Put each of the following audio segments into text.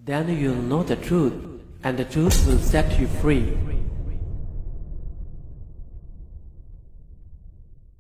Then you'll know the truth, and the truth will set you free.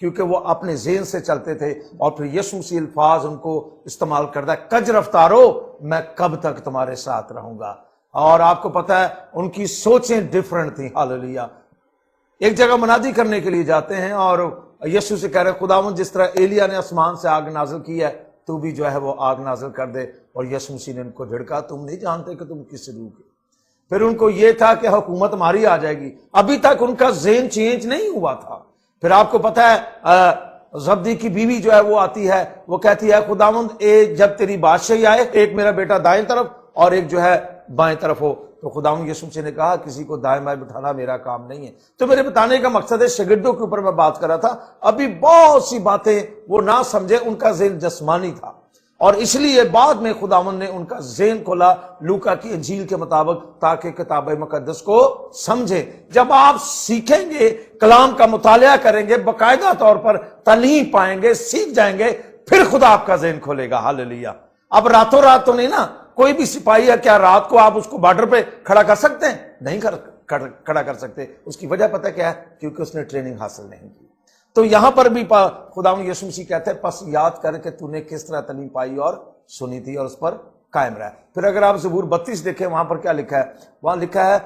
کیونکہ وہ اپنے ذہن سے چلتے تھے، اور پھر یسوع مسیح الفاظ ان کو استعمال کرتا ہے، کج رفتارو میں کب تک تمہارے ساتھ رہوں گا۔ اور آپ کو پتا ہے ان کی سوچیں ڈیفرنٹ تھیں۔ ہاللیلویہ۔ ایک جگہ منادی کرنے کے لیے جاتے ہیں اور یسوع سے کہہ رہے خداوند جس طرح ایلیا نے آسمان سے آگ نازل کی ہے تو بھی جو ہے وہ آگ نازل کر دے، اور یسوع مسیح نے ان کو جھڑکا، تم نہیں جانتے کہ تم کس روح کے۔ پھر ان کو یہ تھا کہ حکومت ہماری آ جائے گی، ابھی تک ان کا ذہن چینج نہیں ہوا تھا۔ پھر آپ کو پتا ہے زبدی کی بیوی جو ہے وہ آتی ہے، وہ کہتی ہے خداوند جب تیری بادشاہی آئے ایک میرا بیٹا دائیں طرف اور ایک جو ہے بائیں طرف ہو، تو خداوند یسوع سے نے کہا کسی کو دائیں بائیں بٹھانا میرا کام نہیں ہے۔ تو میرے بتانے کا مقصد ہے شاگردوں کے اوپر میں بات کر رہا تھا، ابھی بہت سی باتیں وہ نہ سمجھے، ان کا ذہن جسمانی تھا، اور اس لیے بعد میں خداوند نے ان کا ذہن کھولا لوکا کی انجیل کے مطابق تاکہ کتاب مقدس کو سمجھے۔ جب آپ سیکھیں گے، کلام کا مطالعہ کریں گے، باقاعدہ طور پر تعلیم پائیں گے، سیکھ جائیں گے، پھر خدا آپ کا ذہن کھولے گا۔ ہاللیلویہ۔ اب راتوں رات تو نہیں نا، کوئی بھی سپاہی ہے کیا رات کو آپ اس کو بارڈر پہ کھڑا کر سکتے ہیں؟ نہیں کھڑا کر سکتے۔ اس کی وجہ پتہ کیا ہے؟ کیونکہ اس نے ٹریننگ حاصل نہیں کی۔ تو یہاں پر بھی خداوند یسوع مسیح کہتے ہیں پس یاد کر کہ تو نے کس طرح تعلیم پائی اور سنی تھی اور اس پر قائم رہا۔ پھر اگر آپ زبور 32 دیکھیں، وہاں پر کیا لکھا ہے؟ وہاں لکھا ہے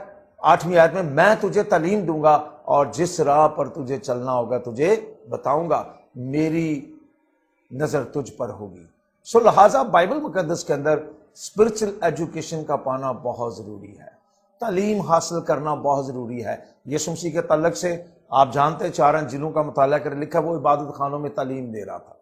8ویں آیت میں تجھے تعلیم دوں گا اور جس راہ پر تجھے چلنا ہوگا تجھے بتاؤں گا، میری نظر تجھ پر ہوگی۔ سو لہٰذا بائبل مقدس کے اندر اسپرچل ایجوکیشن کا پانا بہت ضروری ہے، تعلیم حاصل کرنا بہت ضروری ہے۔ یسوع مسیح کے تعلق سے آپ جانتے ہیں 4 انجیلوں کا مطالعہ کریں، لکھا وہ عبادت خانوں میں تعلیم دے رہا تھا،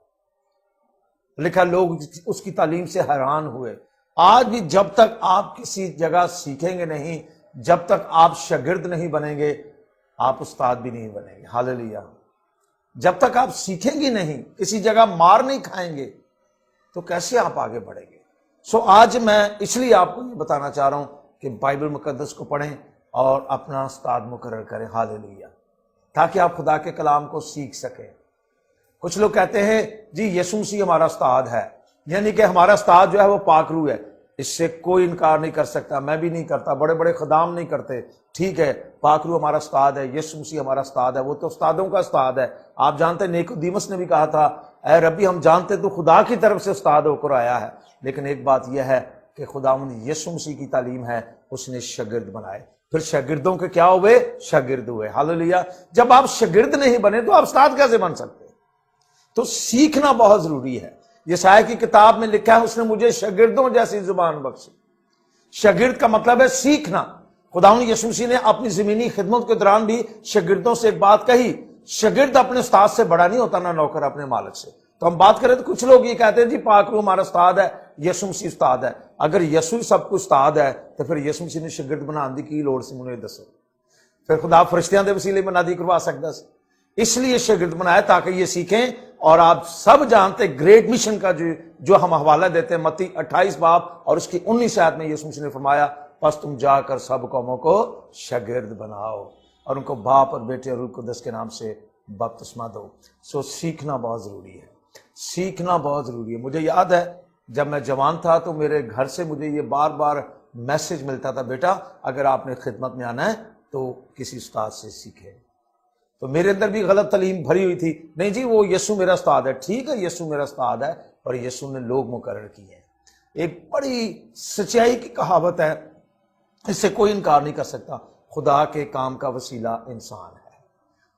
لکھا لوگ اس کی تعلیم سے حیران ہوئے۔ آج بھی جب تک آپ کسی جگہ سیکھیں گے نہیں، جب تک آپ شاگرد نہیں بنیں گے، آپ استاد بھی نہیں بنیں گے۔ ہاللیلویہ۔ جب تک آپ سیکھیں گے نہیں، کسی جگہ مار نہیں کھائیں گے، تو کیسے آپ آگے بڑھیں گے؟ سو آج میں اس لیے آپ کو یہ بتانا چاہ رہا ہوں کہ بائبل مقدس کو پڑھیں اور اپنا استاد مقرر کریں۔ ہاللیلویہ۔ تاکہ آپ خدا کے کلام کو سیکھ سکیں۔ کچھ لوگ کہتے ہیں جی یسوع مسیح ہمارا استاد ہے، یعنی کہ ہمارا استاد جو ہے وہ پاک روح ہے۔ اس سے کوئی انکار نہیں کر سکتا، میں بھی نہیں کرتا، بڑے بڑے خدام نہیں کرتے۔ ٹھیک ہے، پاک روح ہمارا استاد ہے، یسوع مسیح ہمارا استاد ہے، وہ تو استادوں کا استاد ہے۔ آپ جانتے ہیں نیکودیمس نے بھی کہا تھا اے ربی ہم جانتے تو خدا کی طرف سے استاد ہو کر آیا ہے، لیکن ایک بات یہ ہے کہ خداوند یسوع مسیح کی تعلیم ہے، اس نے شاگرد بنائے، پھر شاگردوں کے کیا ہوئے؟ شاگرد ہوئے۔ ہاللیلویہ۔ جب آپ شاگرد نہیں بنے تو آپ استاد کیسے بن سکتے؟ تو سیکھنا بہت ضروری ہے۔ یسعیاہ کی کتاب میں لکھا ہے اس نے مجھے شاگردوں جیسی زبان بخشی۔ شاگرد کا مطلب ہے سیکھنا۔ خداوند یسوع مسیح نے اپنی زمینی خدمت کے دوران بھی شاگردوں سے ایک بات کہی، شاگرد اپنے استاد سے بڑا نہیں ہوتا، نہ نوکر اپنے مالک سے۔ تو ہم بات کریں تو کچھ لوگ یہ کہتے ہیں جی پاک روح ہمارا استاد ہے، یسوع مسیح استاد ہے۔ اگر یسوع سب کو استاد ہے تو پھر یسوع مسیح نے شاگرد بنان دی کی لوڑ سی مجھے دسو؟ پھر خدا فرشتیاں دے وسیلے منادی کروا سکتا سی۔ اس لیے شاگرد بنایا تاکہ یہ سیکھیں۔ اور آپ سب جانتے گریٹ مشن کا جو ہم حوالہ دیتے ہیں متی 28 باب اور اس کی 19 آیت میں یسوع مسیح نے فرمایا پس تم جا کر سب قوموں کو شاگرد بناؤ اور ان کو باپ اور بیٹے اور روح القدس کے نام سے بپتسمہ دو۔ سو سیکھنا بہت ضروری ہے، سیکھنا بہت ضروری ہے۔ مجھے یاد ہے جب میں جوان تھا تو میرے گھر سے مجھے یہ بار بار میسج ملتا تھا، بیٹا اگر آپ نے خدمت میں آنا ہے تو کسی استاد سے سیکھیں۔ تو میرے اندر بھی غلط تعلیم بھری ہوئی تھی، نہیں جی وہ یسوع میرا استاد ہے۔ ٹھیک ہے یسوع میرا استاد ہے، اور یسوع نے لوگ مقرر کیے ہیں۔ ایک بڑی سچائی کی کہاوت ہے، اس سے کوئی انکار نہیں کر سکتا، خدا کے کام کا وسیلہ انسان ہے۔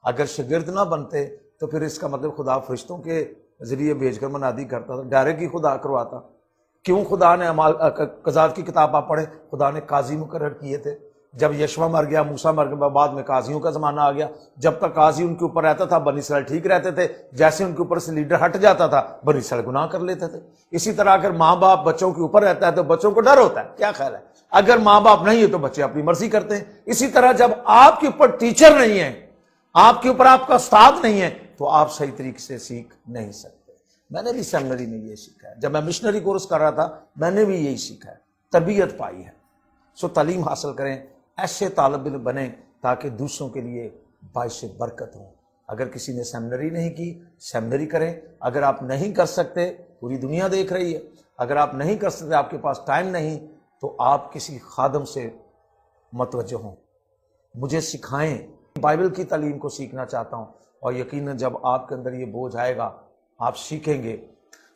اگر شاگرد نہ بنتے تو پھر اس کا مطلب خدا فرشتوں کے ذریعے بھیج کر منادی کرتا تھا، ڈائریکٹ ہی خدا کرواتا۔ کیوں خدا نے قضات کی کتاب آپ پڑھیں، خدا نے قاضی مقرر کیے تھے۔ جب یشوع مر گیا، موسیٰ مر گیا، بعد میں قاضیوں کا زمانہ آ گیا۔ جب تک قاضی ان کے اوپر رہتا تھا بنی اسرائیل ٹھیک رہتے تھے، جیسے ان کے اوپر سے لیڈر ہٹ جاتا تھا بنی اسرائیل گناہ کر لیتے تھے۔ اسی طرح اگر ماں باپ بچوں کے اوپر رہتا ہے تو بچوں کو ڈر ہوتا ہے، کیا خیال ہے؟ اگر ماں باپ نہیں ہے تو بچے اپنی مرضی کرتے ہیں۔ اسی طرح جب آپ کے اوپر ٹیچر نہیں ہے، آپ کے اوپر آپ کا استاد نہیں ہے، تو آپ صحیح طریقے سے سیکھ نہیں سکتے۔ میں نے بھی سیمنری میں یہ سیکھا ہے، جب میں مشنری کورس کر رہا تھا میں نے بھی یہی سیکھا ہے، تربیت پائی ہے۔ سو تعلیم حاصل کریں، ایسے طالب علم بنیں تاکہ دوسروں کے لیے باعث برکت ہوں۔ اگر کسی نے سیمنری نہیں کی، سیمنری کریں۔ اگر آپ نہیں کر سکتے، پوری دنیا دیکھ رہی ہے، اگر آپ نہیں کر سکتے، آپ کے پاس ٹائم نہیں، تو آپ کسی خادم سے متوجہ ہوں، مجھے سکھائیں۔ بائبل کی تعلیم کو سیکھنا چاہتا ہوں، اور یقیناً جب آپ کے اندر یہ بوجھ آئے گا آپ سیکھیں گے.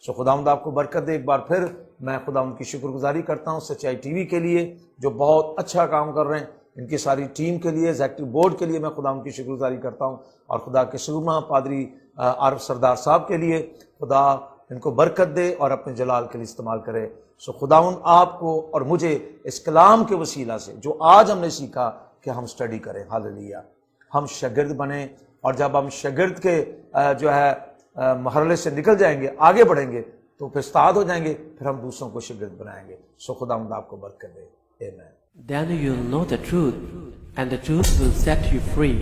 سو خداوند آپ کو برکت دے. ایک بار پھر میں خداوند کی شکر گزاری کرتا ہوں سچائی ٹی وی کے لیے جو بہت اچھا کام کر رہے ہیں, ان کی ساری ٹیم کے لیے, ایگزیکٹو بورڈ کے لیے میں خداوند کی شکر گزاری کرتا ہوں, اور خدا کے سرما پادری عارف سردار صاحب کے لیے خدا ان کو برکت دے اور اپنے جلال کے لیے استعمال کرے. سو خداوند آپ کو اور مجھے اس کلام کے وسیلہ سے جو آج ہم نے سیکھا کہ ہم سٹڈی کریں, ہاللیلویا, ہم شاگرد بنیں, اور جب ہم شاگرد کے جو ہے مرحلے سے نکل جائیں گے, آگے بڑھیں گے, تو پھر استاد ہو جائیں گے, پھر ہم دوسروں کو شاگرد بنائیں گے. سو خداوند آپ کو برکت دے. آمین. Then you'll know the truth, and the truth will set you free.